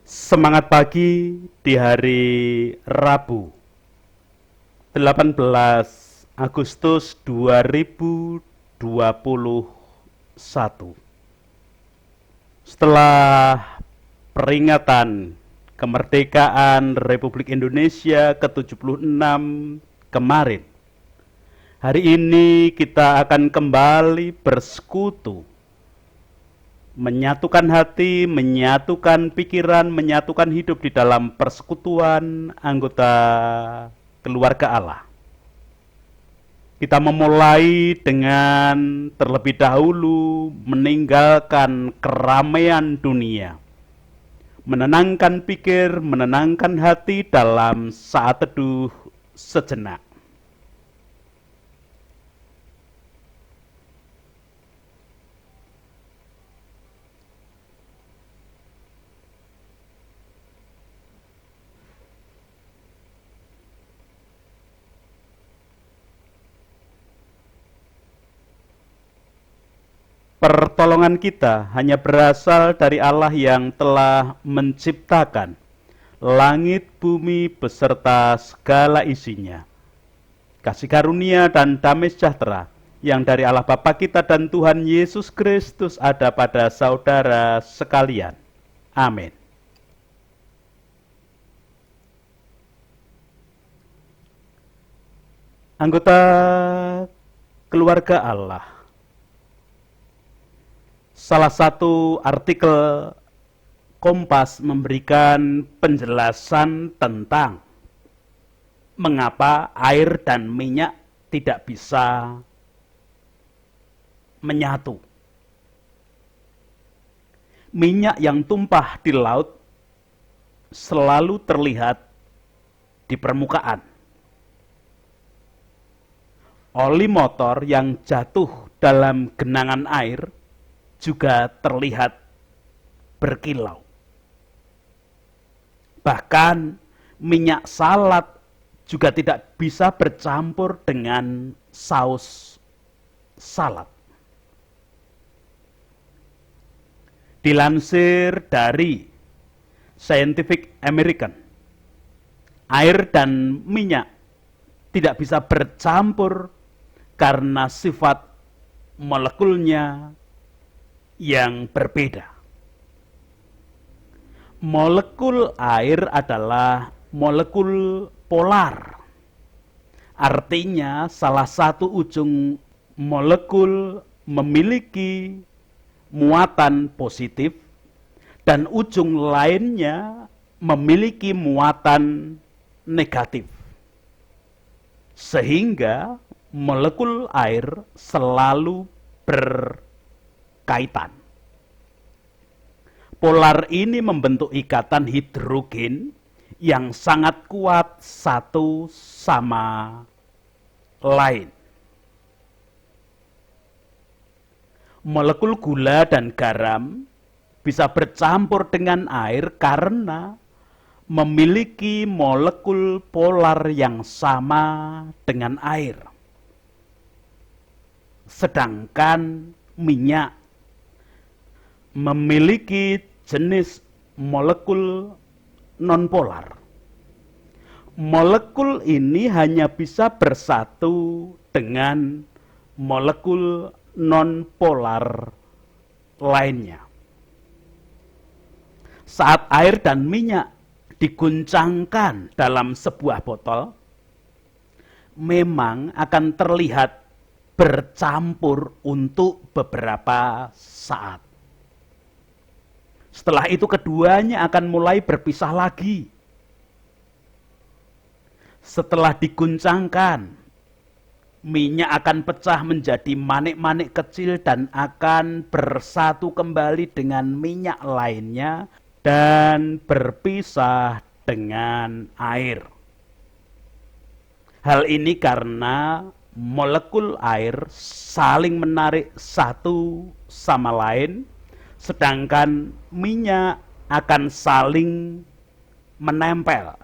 Semangat pagi di hari Rabu 18 Agustus 2021. Setelah peringatan kemerdekaan Republik Indonesia ke-76 kemarin, hari ini kita akan kembali bersekutu, menyatukan hati, menyatukan pikiran, menyatukan hidup di dalam persekutuan anggota keluarga Allah. Kita memulai dengan terlebih dahulu meninggalkan keramaian dunia, menenangkan pikir, menenangkan hati dalam saat teduh sejenak. Pertolongan kita hanya berasal dari Allah yang telah menciptakan langit, bumi, beserta segala isinya. Kasih karunia dan damai sejahtera yang dari Allah Bapa kita dan Tuhan Yesus Kristus ada pada saudara sekalian. Amin. Anggota keluarga Allah, salah satu artikel Kompas memberikan penjelasan tentang mengapa air dan minyak tidak bisa menyatu. Minyak yang tumpah di laut selalu terlihat di permukaan. Oli motor yang jatuh dalam genangan air juga terlihat berkilau. Bahkan minyak salad juga tidak bisa bercampur dengan saus salad. Dilansir dari Scientific American, air dan minyak tidak bisa bercampur karena sifat molekulnya yang berbeda. Molekul air adalah molekul polar. Artinya salah satu ujung molekul memiliki muatan positif dan ujung lainnya memiliki muatan negatif. Sehingga molekul air selalu berkaitan. Polar ini membentuk ikatan hidrogen yang sangat kuat satu sama lain. Molekul gula dan garam bisa bercampur dengan air karena memiliki molekul polar yang sama dengan air. Sedangkan minyak memiliki jenis molekul nonpolar. Molekul ini hanya bisa bersatu dengan molekul nonpolar lainnya. Saat air dan minyak diguncangkan dalam sebuah botol, memang akan terlihat bercampur untuk beberapa saat. Setelah itu keduanya akan mulai berpisah lagi. Setelah diguncangkan, minyak akan pecah menjadi manik-manik kecil dan akan bersatu kembali dengan minyak lainnya dan berpisah dengan air. Hal ini karena molekul air saling menarik satu sama lain, sedangkan minyak akan saling menempel,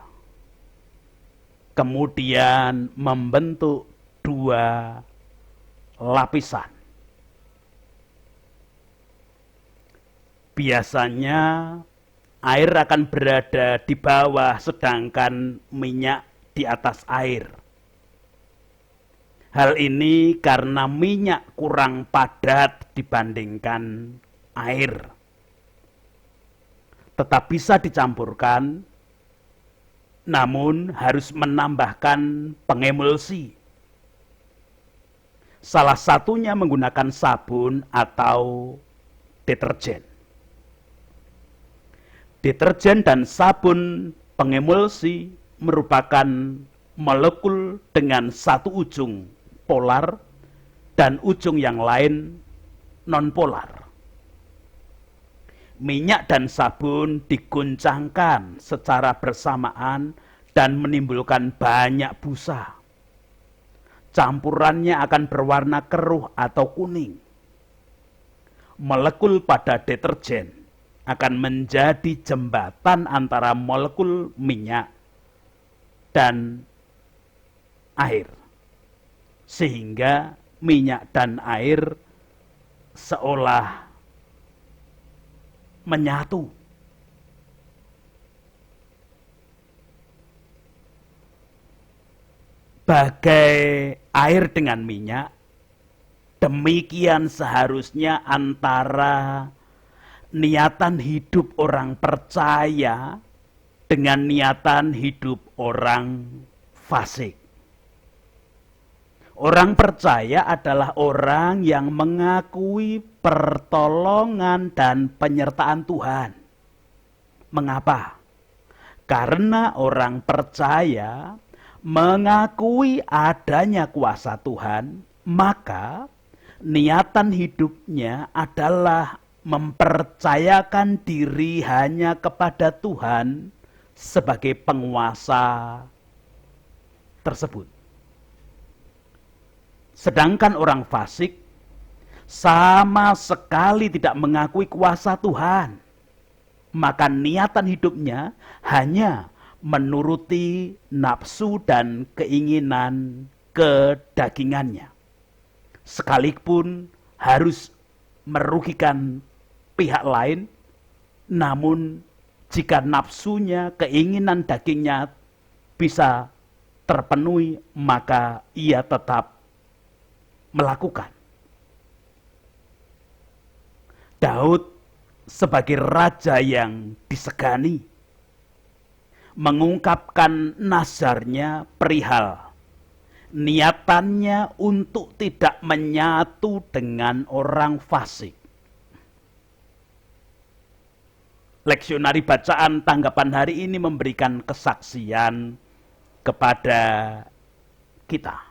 kemudian membentuk dua lapisan. Biasanya air akan berada di bawah sedangkan minyak di atas air. Hal ini karena minyak kurang padat dibandingkan air. Tetap bisa dicampurkan, namun harus menambahkan pengemulsi. Salah satunya menggunakan sabun atau deterjen. Deterjen dan sabun pengemulsi merupakan molekul dengan satu ujung polar dan ujung yang lain nonpolar. Minyak dan sabun diguncangkan secara bersamaan dan menimbulkan banyak busa. Campurannya akan berwarna keruh atau kuning. Molekul pada deterjen akan menjadi jembatan antara molekul minyak dan air. Sehingga minyak dan air seolah menyatu. Bagai air dengan minyak, demikian seharusnya antara niatan hidup orang percaya dengan niatan hidup orang fasik. Orang percaya adalah orang yang mengakui pertolongan dan penyertaan Tuhan. Mengapa? Karena orang percaya mengakui adanya kuasa Tuhan, maka niatan hidupnya adalah mempercayakan diri hanya kepada Tuhan sebagai penguasa tersebut. Sedangkan orang fasik sama sekali tidak mengakui kuasa Tuhan, maka niatan hidupnya hanya menuruti nafsu dan keinginan kedagingannya. Sekalipun harus merugikan pihak lain, namun jika nafsunya, keinginan dagingnya bisa terpenuhi, maka ia tetap melakukan. Daud sebagai raja yang disegani mengungkapkan nazarnya perihal niatannya untuk tidak menyatu dengan orang fasik. Leksionari bacaan tanggapan hari ini memberikan kesaksian kepada kita.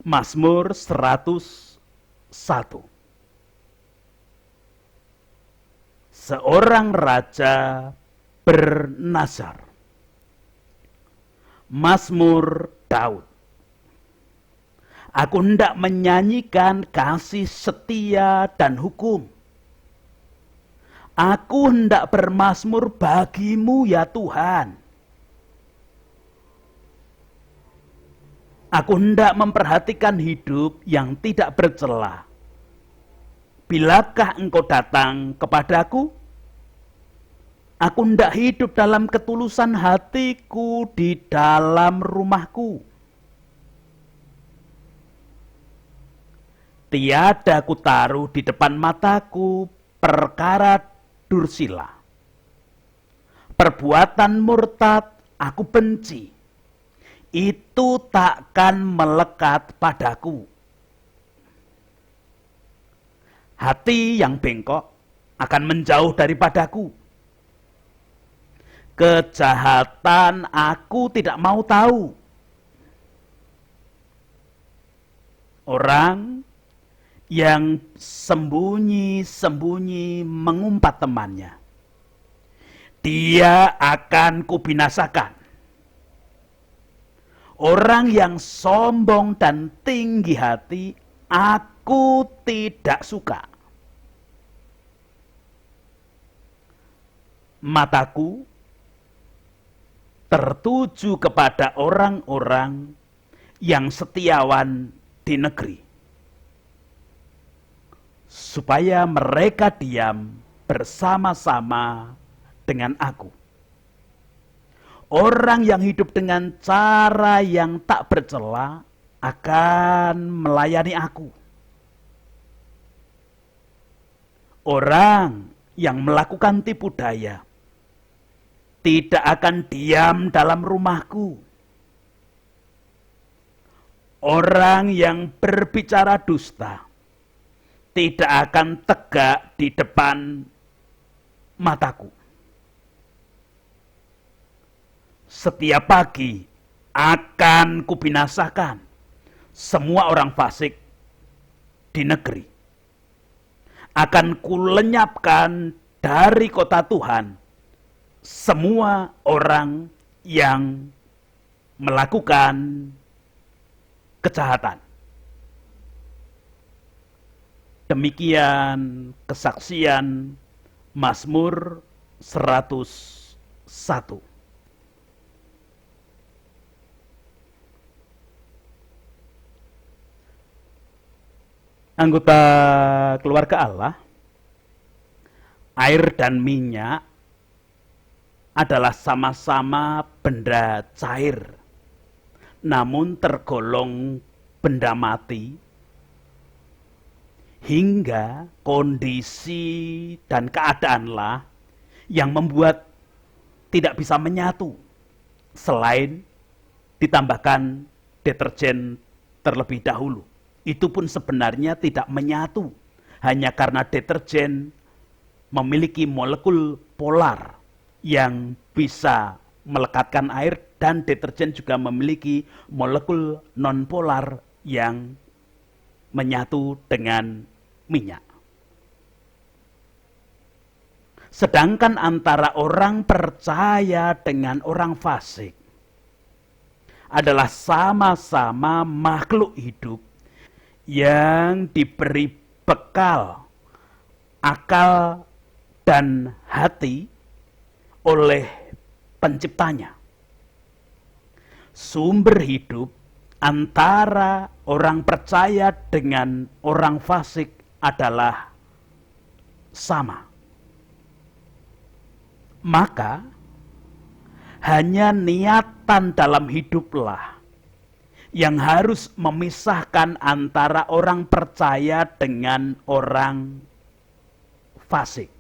Mazmur 101. Seorang raja bernazar. Mazmur Daud. Aku hendak menyanyikan kasih setia dan hukum. Aku hendak bermazmur bagimu ya Tuhan. Aku hendak memperhatikan hidup yang tidak bercela. Bilakah engkau datang kepadaku? Aku hendak hidup dalam ketulusan hatiku di dalam rumahku. Tiada kutaruh di depan mataku perkara dursila. Perbuatan murtad aku benci. Itu takkan melekat padaku. Hati yang bengkok akan menjauh daripadaku. Kejahatan aku tidak mau tahu. Orang yang sembunyi-sembunyi mengumpat temannya, dia akan kubinasakan. Orang yang sombong dan tinggi hati, aku tidak suka. Mataku tertuju kepada orang-orang yang setiawan di negeri, supaya mereka diam bersama-sama dengan aku. Orang yang hidup dengan cara yang tak bercela akan melayani aku. Orang yang melakukan tipu daya tidak akan diam dalam rumahku. Orang yang berbicara dusta tidak akan tegak di depan mataku. Setiap pagi akan kubinasakan semua orang fasik di negeri. Akan kulenyapkan dari kota Tuhan semua orang yang melakukan kejahatan. Demikian kesaksian Mazmur 101. Anggota keluarga Allah, air dan minyak adalah sama-sama benda cair, namun tergolong benda mati, hingga kondisi dan keadaanlah yang membuat tidak bisa menyatu, selain ditambahkan deterjen terlebih dahulu. Itu pun sebenarnya tidak menyatu, hanya karena deterjen memiliki molekul polar yang bisa melekatkan air, dan deterjen juga memiliki molekul nonpolar yang menyatu dengan minyak. Sedangkan antara orang percaya dengan orang fasik adalah sama-sama makhluk hidup yang diberi bekal, akal, dan hati oleh penciptanya. Sumber hidup antara orang percaya dengan orang fasik adalah sama. Maka hanya niatan dalam hiduplah yang harus memisahkan antara orang percaya dengan orang fasik.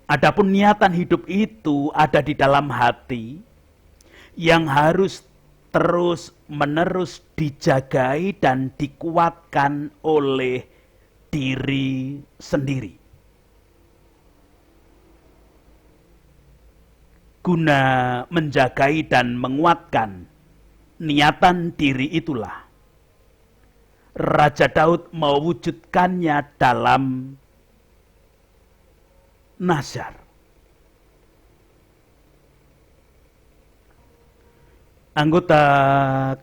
Adapun niatan hidup itu ada di dalam hati yang harus terus-menerus dijagai dan dikuatkan oleh diri sendiri. Guna menjagai dan menguatkan niatan diri itulah Raja Daud mewujudkannya dalam Nazar. Anggota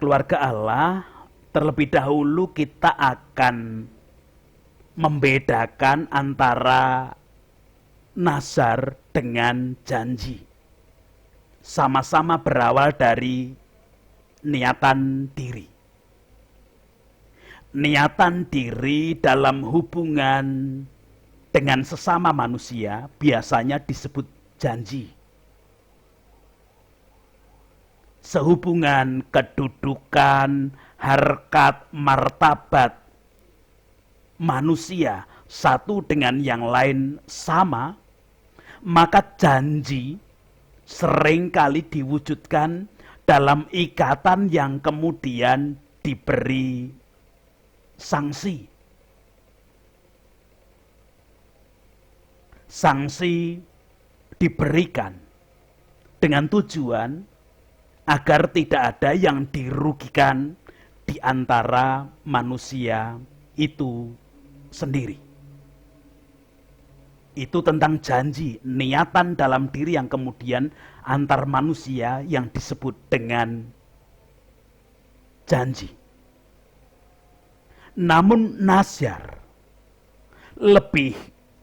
keluarga Allah, terlebih dahulu kita akan membedakan antara nazar dengan janji. Sama-sama berawal dari niatan diri. Niatan diri dalam hubungan dengan sesama manusia biasanya disebut janji. Sehubungan kedudukan, harkat, martabat manusia satu dengan yang lain sama, maka janji seringkali diwujudkan dalam ikatan yang kemudian diberi sanksi. Sanksi diberikan dengan tujuan agar tidak ada yang dirugikan di antara manusia itu sendiri. Itu tentang janji, niatan dalam diri yang kemudian antar manusia yang disebut dengan janji. Namun nazar lebih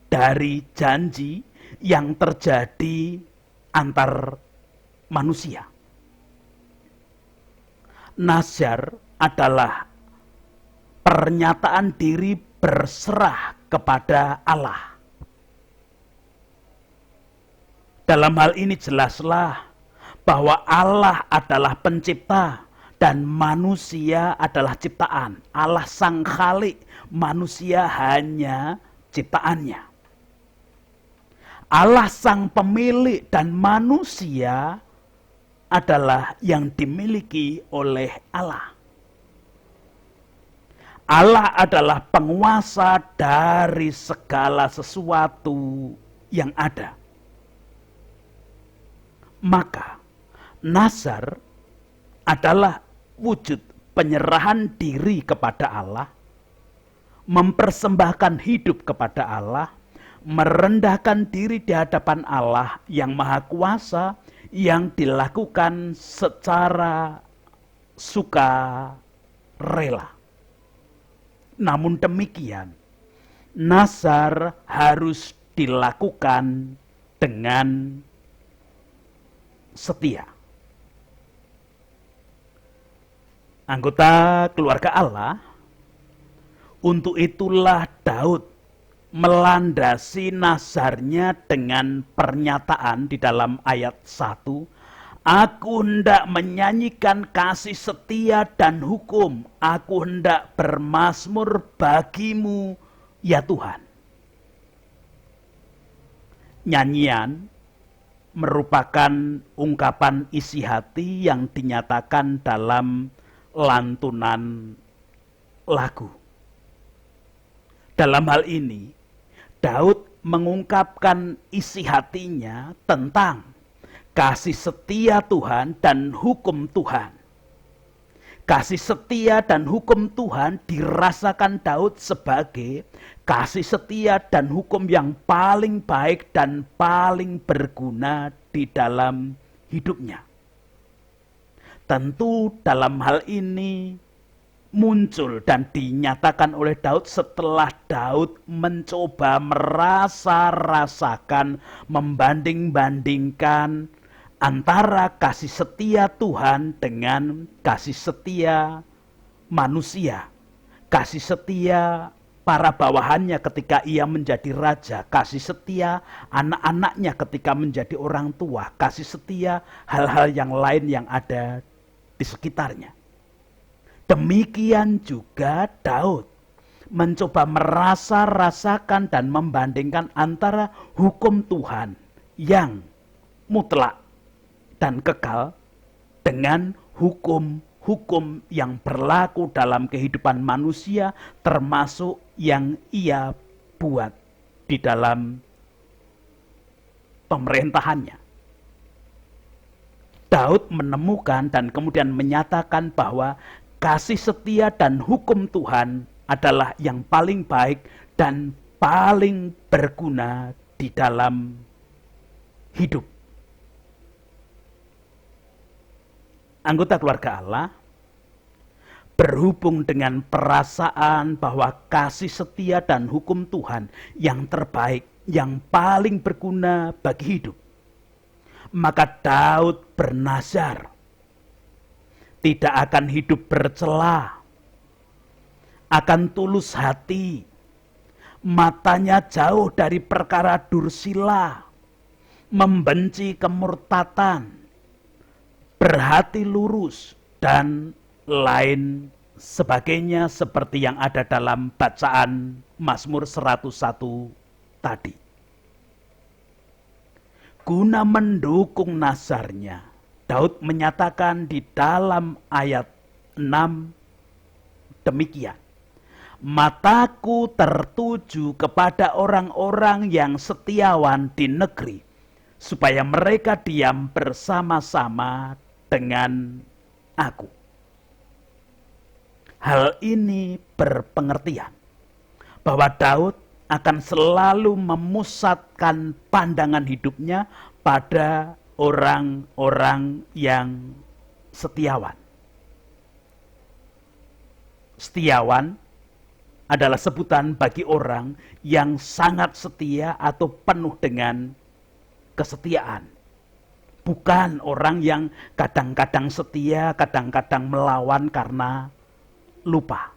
dari janji yang terjadi antar manusia. Nazar adalah pernyataan diri berserah kepada Allah. Dalam hal ini jelaslah bahwa Allah adalah pencipta dan manusia adalah ciptaan. Allah sang Khalik, manusia hanya ciptaannya. Allah sang pemilik dan manusia adalah yang dimiliki oleh Allah. Allah adalah penguasa dari segala sesuatu yang ada. Maka nazar adalah wujud penyerahan diri kepada Allah, mempersembahkan hidup kepada Allah, merendahkan diri di hadapan Allah yang Maha Kuasa, yang dilakukan secara sukarela. Namun demikian, nazar harus dilakukan dengan setia. Anggota keluarga Allah, untuk itulah Daud melandasi nazarnya dengan pernyataan di dalam ayat 1, aku hendak menyanyikan kasih setia dan hukum, aku hendak bermazmur bagimu ya Tuhan. Nyanyian merupakan ungkapan isi hati yang dinyatakan dalam lantunan lagu. Dalam hal ini, Daud mengungkapkan isi hatinya tentang kasih setia Tuhan dan hukum Tuhan. Kasih setia dan hukum Tuhan dirasakan Daud sebagai kasih setia dan hukum yang paling baik dan paling berguna di dalam hidupnya. Tentu dalam hal ini muncul dan dinyatakan oleh Daud setelah Daud mencoba merasa-rasakan, membanding-bandingkan antara kasih setia Tuhan dengan kasih setia manusia. Kasih setia para bawahannya ketika ia menjadi raja, kasih setia anak-anaknya ketika menjadi orang tua, kasih setia hal-hal yang lain yang ada di sekitarnya. Demikian juga Daud mencoba merasa-rasakan dan membandingkan antara hukum Tuhan yang mutlak dan kekal dengan hukum-hukum yang berlaku dalam kehidupan manusia, termasuk yang ia buat di dalam pemerintahannya. Daud menemukan dan kemudian menyatakan bahwa kasih setia dan hukum Tuhan adalah yang paling baik dan paling berguna di dalam hidup. Anggota keluarga Allah, berhubung dengan perasaan bahwa kasih setia dan hukum Tuhan yang terbaik, yang paling berguna bagi hidup, maka Daud bernazar tidak akan hidup bercela, akan tulus hati, matanya jauh dari perkara dursila, membenci kemurtatan, berhati lurus, dan lain sebagainya seperti yang ada dalam bacaan Mazmur 101 tadi. Guna mendukung nazarnya, Daud menyatakan di dalam ayat 6 demikian. Mataku tertuju kepada orang-orang yang setiawan di negeri, supaya mereka diam bersama-sama dengan aku. Hal ini berpengertian bahwa Daud akan selalu memusatkan pandangan hidupnya pada orang-orang yang setiawan. Setiawan adalah sebutan bagi orang yang sangat setia atau penuh dengan kesetiaan. Bukan orang yang kadang-kadang setia, kadang-kadang melawan karena lupa.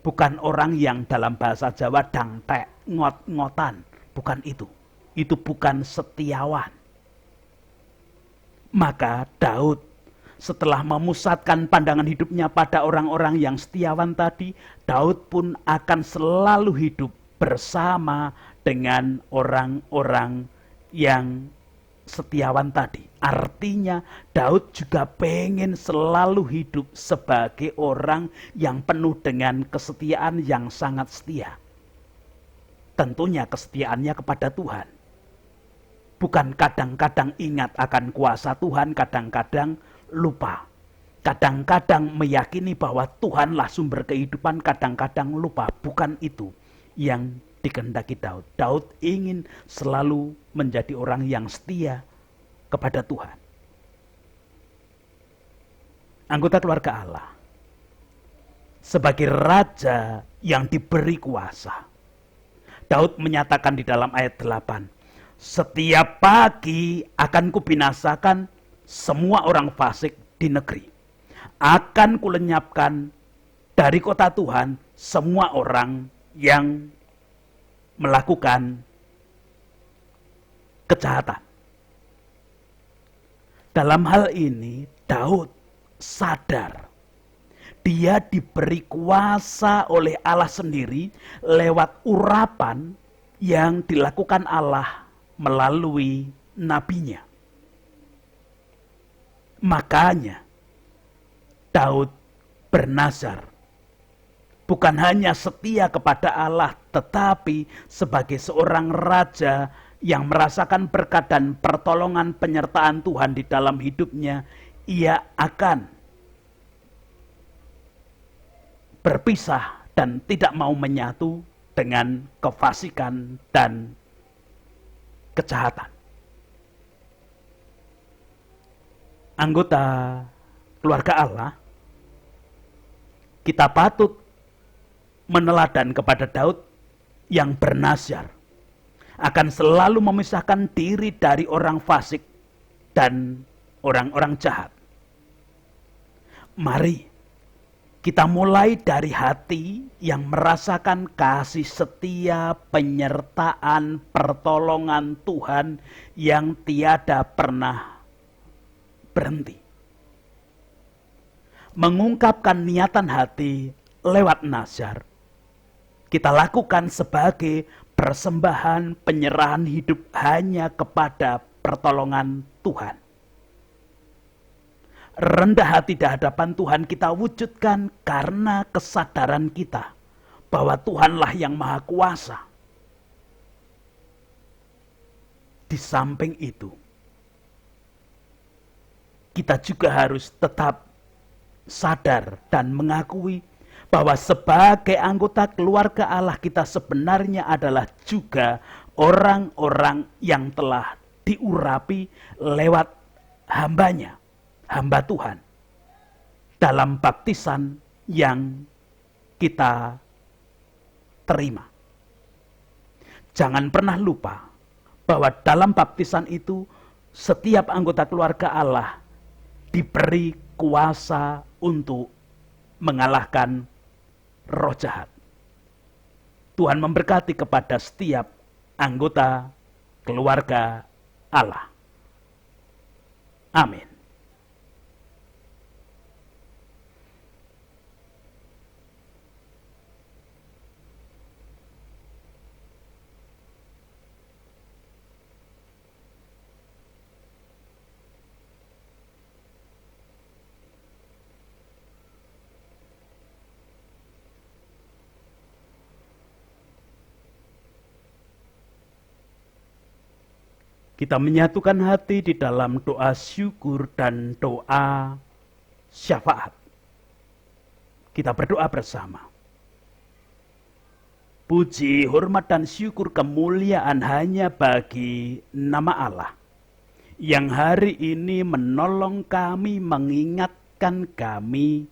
Bukan orang yang dalam bahasa Jawa dangtek, ngot-ngotan. Bukan itu. Itu bukan setiawan. Maka Daud setelah memusatkan pandangan hidupnya pada orang-orang yang setiawan tadi, Daud pun akan selalu hidup bersama dengan orang-orang yang setiawan tadi. Artinya Daud juga pengen selalu hidup sebagai orang yang penuh dengan kesetiaan yang sangat setia. Tentunya kesetiaannya kepada Tuhan. Bukan kadang-kadang ingat akan kuasa Tuhan, kadang-kadang lupa. Kadang-kadang meyakini bahwa Tuhanlah sumber kehidupan, kadang-kadang lupa. Bukan itu yang dikehendaki Daud. Daud ingin selalu menjadi orang yang setia kepada Tuhan. Anggota keluarga Allah, sebagai raja yang diberi kuasa, Daud menyatakan di dalam ayat 8, setiap pagi akan kubinasakan semua orang fasik di negeri. Akan kulenyapkan dari kota Tuhan semua orang yang melakukan kejahatan. Dalam hal ini Daud sadar dia diberi kuasa oleh Allah sendiri lewat urapan yang dilakukan Allah melalui nabinya. Makanya Daud bernazar bukan hanya setia kepada Allah, tetapi sebagai seorang raja yang merasakan berkat dan pertolongan penyertaan Tuhan di dalam hidupnya, ia akan berpisah dan tidak mau menyatu dengan kefasikan dan kejahatan. Anggota keluarga Allah, kita patut meneladan kepada Daud yang bernazar akan selalu memisahkan diri dari orang fasik dan orang-orang jahat. Mari kita mulai dari hati yang merasakan kasih setia, penyertaan, pertolongan Tuhan yang tiada pernah berhenti. Mengungkapkan niatan hati lewat nazar, kita lakukan sebagai persembahan penyerahan hidup hanya kepada pertolongan Tuhan. Rendah hati di hadapan Tuhan kita wujudkan karena kesadaran kita bahwa Tuhanlah yang Maha Kuasa. Di samping itu, kita juga harus tetap sadar dan mengakui bahwa sebagai anggota keluarga Allah kita sebenarnya adalah juga orang-orang yang telah diurapi lewat hambanya, hamba Tuhan, dalam baptisan yang kita terima. Jangan pernah lupa bahwa dalam baptisan itu setiap anggota keluarga Allah diberi kuasa untuk mengalahkan roh jahat. Tuhan memberkati kepada setiap anggota keluarga Allah. Amin. Kita menyatukan hati di dalam doa syukur dan doa syafaat. Kita berdoa bersama. Puji, hormat, dan syukur kemuliaan hanya bagi nama Allah yang hari ini menolong kami, mengingatkan kami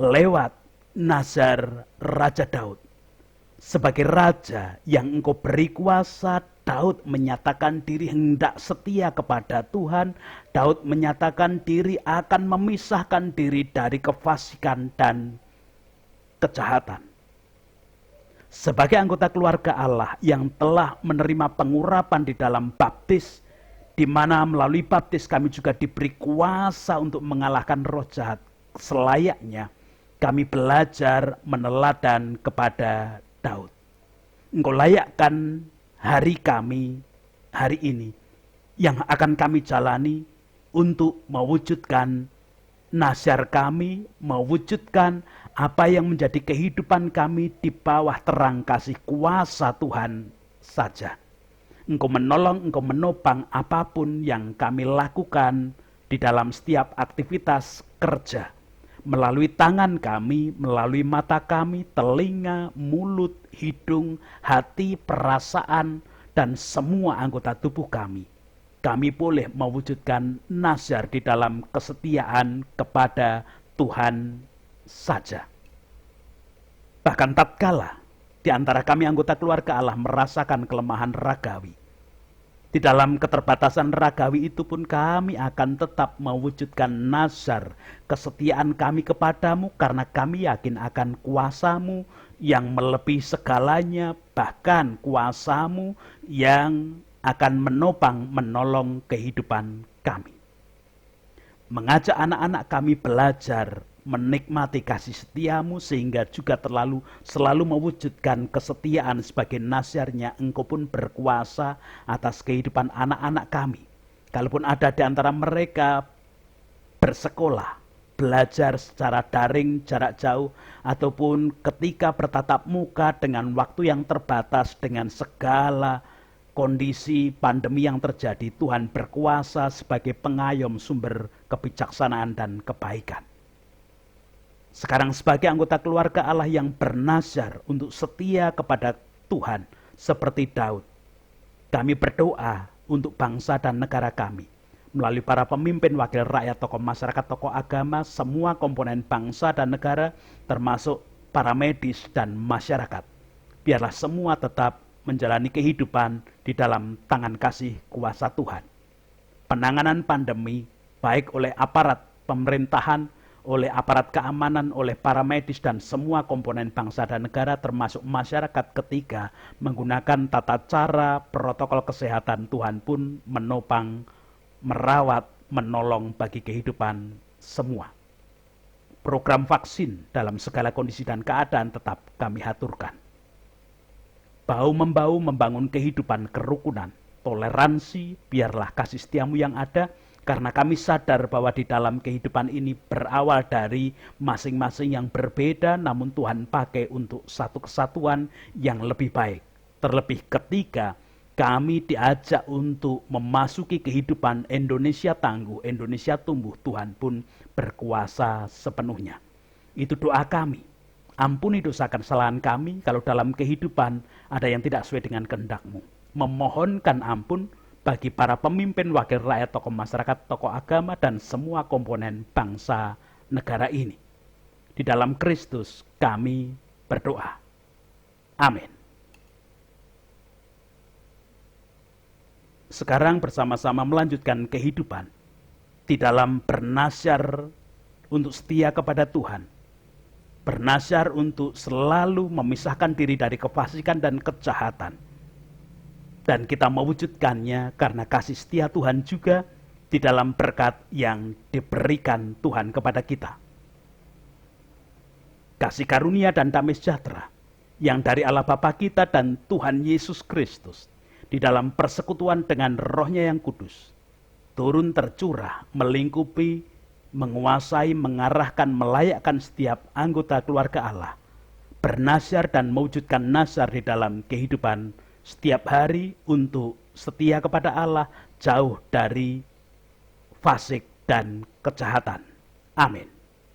lewat nazar Raja Daud. Sebagai raja yang Engkau beri kuasa, Daud menyatakan diri hendak setia kepada Tuhan. Daud menyatakan diri akan memisahkan diri dari kefasikan dan kejahatan. Sebagai anggota keluarga Allah yang telah menerima pengurapan di dalam baptis, di mana melalui baptis kami juga diberi kuasa untuk mengalahkan roh jahat, selayaknya kami belajar meneladan kepada Daud. Engkau layakkan hari kami, hari ini, yang akan kami jalani untuk mewujudkan nasiar kami, mewujudkan apa yang menjadi kehidupan kami di bawah terang kasih kuasa Tuhan saja. Engkau menolong, Engkau menopang apapun yang kami lakukan di dalam setiap aktivitas kerja. Melalui tangan kami, melalui mata kami, telinga, mulut, hidung, hati, perasaan, dan semua anggota tubuh kami. Kami boleh mewujudkan nasiar di dalam kesetiaan kepada Tuhan saja. Bahkan tatkala di antara kami anggota keluarga Allah merasakan kelemahan ragawi, di dalam keterbatasan ragawi itu pun kami akan tetap mewujudkan nazar kesetiaan kami kepadamu, karena kami yakin akan kuasamu yang melebihi segalanya, bahkan kuasamu yang akan menopang, menolong kehidupan kami. Mengajak anak-anak kami belajar menikmati kasih setiamu, sehingga juga selalu mewujudkan kesetiaan sebagai nasiarnya. Engkau pun berkuasa atas kehidupan anak-anak kami. Kalaupun ada di antara mereka bersekolah, belajar secara daring, jarak jauh, ataupun ketika bertatap muka dengan waktu yang terbatas, dengan segala kondisi pandemi yang terjadi, Tuhan berkuasa sebagai pengayom sumber kebijaksanaan dan kebaikan. Sekarang sebagai anggota keluarga Allah yang bernazar untuk setia kepada Tuhan seperti Daud, kami berdoa untuk bangsa dan negara kami. Melalui para pemimpin, wakil rakyat, tokoh masyarakat, tokoh agama, semua komponen bangsa dan negara, termasuk para medis dan masyarakat. Biarlah semua tetap menjalani kehidupan di dalam tangan kasih kuasa Tuhan. Penanganan pandemi, baik oleh aparat pemerintahan, oleh aparat keamanan, oleh para medis, dan semua komponen bangsa dan negara, termasuk masyarakat, ketika menggunakan tata cara protokol kesehatan, Tuhan pun menopang, merawat, menolong bagi kehidupan semua. Program vaksin dalam segala kondisi dan keadaan tetap kami haturkan. Bahu-membahu membangun kehidupan kerukunan, toleransi, biarlah kasih setiamu yang ada, karena kami sadar bahwa di dalam kehidupan ini berawal dari masing-masing yang berbeda, namun Tuhan pakai untuk satu kesatuan yang lebih baik. Terlebih ketika kami diajak untuk memasuki kehidupan Indonesia tangguh, Indonesia tumbuh, Tuhan pun berkuasa sepenuhnya. Itu doa kami. Ampuni dosa kesalahan kami kalau dalam kehidupan ada yang tidak sesuai dengan kehendak-Mu. Memohonkan ampun bagi para pemimpin, wakil rakyat, tokoh masyarakat, tokoh agama, dan semua komponen bangsa negara ini. Di dalam Kristus kami berdoa. Amin. Sekarang bersama-sama melanjutkan kehidupan di dalam bernazar untuk setia kepada Tuhan. Bernazar untuk selalu memisahkan diri dari kefasikan dan kejahatan. Dan kita mewujudkannya karena kasih setia Tuhan juga di dalam berkat yang diberikan Tuhan kepada kita. Kasih karunia dan damai sejahtera yang dari Allah Bapa kita dan Tuhan Yesus Kristus di dalam persekutuan dengan Roh-Nya yang kudus turun tercurah, melingkupi, menguasai, mengarahkan, melayakkan setiap anggota keluarga Allah, bernazar dan mewujudkan nazar di dalam kehidupan setiap hari untuk setia kepada Allah, jauh dari fasik dan kejahatan. Amin.